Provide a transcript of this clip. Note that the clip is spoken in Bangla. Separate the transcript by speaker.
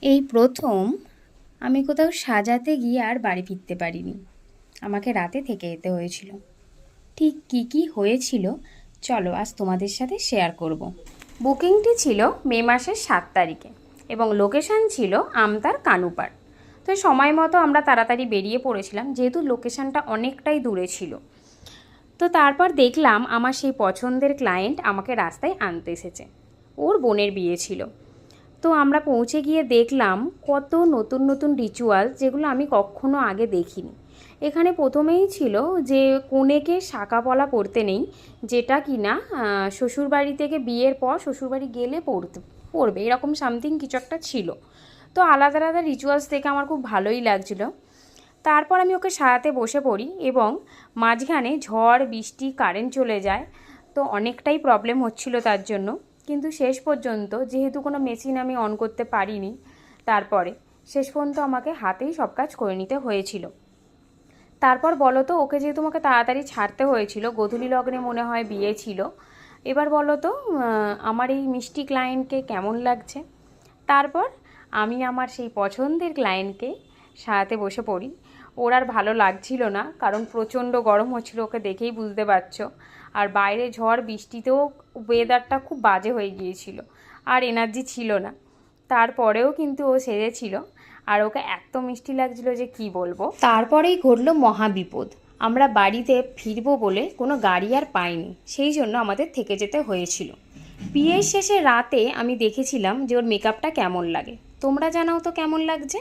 Speaker 1: এই প্রথম আমি কোথাও সাজাতে গিয়ে আর বাড়ি ফিরতে পারিনি। আমাকে রাতে থেকে যেতে হয়েছিল। ঠিক কী কী হয়েছিল চলো আজ তোমাদের সাথে শেয়ার করব। বুকিংটি ছিল মে মাসের 7 তারিখে এবং লোকেশান ছিল আমতার কানুপাড়। তো সময় মতো আমরা তাড়াতাড়ি বেরিয়ে পড়েছিলাম, যেহেতু লোকেশানটা অনেকটাই দূরে ছিল। তো তারপর দেখলাম আমার সেই পছন্দের ক্লায়েন্ট আমাকে রাস্তায় আনতে এসেছে। ওর বোনের বিয়ে ছিল। তো আমরা পৌঁছে গিয়ে দেখলাম কত নতুন নতুন রিচুয়াল, যেগুলো আমি কখনো আগে দেখিনি। এখানে প্রথমেই ছিল যে কনেকে শাঁকাপলা পরতে নেই, যেটা কি না শ্বশুরবাড়ি থেকে বিয়ের পর শ্বশুরবাড়ি গেলে পরবে, এরকম সামথিং কিছু একটা ছিল। তো আলাদা আলাদা রিচুয়ালস দেখে আমার খুব ভালোই লাগছিল। তারপর আমি ওকে সারাতে বসে পড়ি এবং মাঝখানে ঝড় বৃষ্টি কারেন্ট চলে যায়। তো অনেকটাই প্রবলেম হচ্ছিল তার জন্য, কিন্তু শেষ পর্যন্ত যেহেতু কোনো মেশিন আমি অন করতে পারিনি, তারপরে শেষ পর্যন্ত আমাকে হাতেই সব কাজ করে নিতে হয়েছিল। তারপর বলো তো, ওকে যেহেতু আমাকে তাড়াতাড়ি ছাড়তে হয়েছিল, গোধূলি লগ্নে মনে হয় বিয়ে ছিল। এবার বলো তো আমার এই মিষ্টি ক্লায়েন্টকে কেমন লাগছে। তারপর আমি আমার সেই পছন্দের ক্লায়েন্টকে সারাতে বসে পড়ি। ওর আর ভালো লাগছিল না, কারণ প্রচণ্ড গরম হচ্ছিল, ওকে দেখেই বুঝতে পারছো। আর বাইরে ঝড় বৃষ্টিতেও ওয়েদারটা খুব বাজে হয়ে গিয়েছিল, আর এনার্জি ছিল না। তারপরেও কিন্তু ও সেরেছিল, আর ওকে এত মিষ্টি লাগছিল যে কি বলবো। তারপরেই ঘটল মহাবিপদ। আমরা বাড়িতে ফিরবো বলে কোনো গাড়ি আর পাইনি, সেই জন্য আমাদের থেকে যেতে হয়েছিল। বিয়ের শেষে রাতে আমি দেখেছিলাম যে ওর মেকআপটা কেমন লাগে। তোমরা জানাও তো কেমন লাগছে।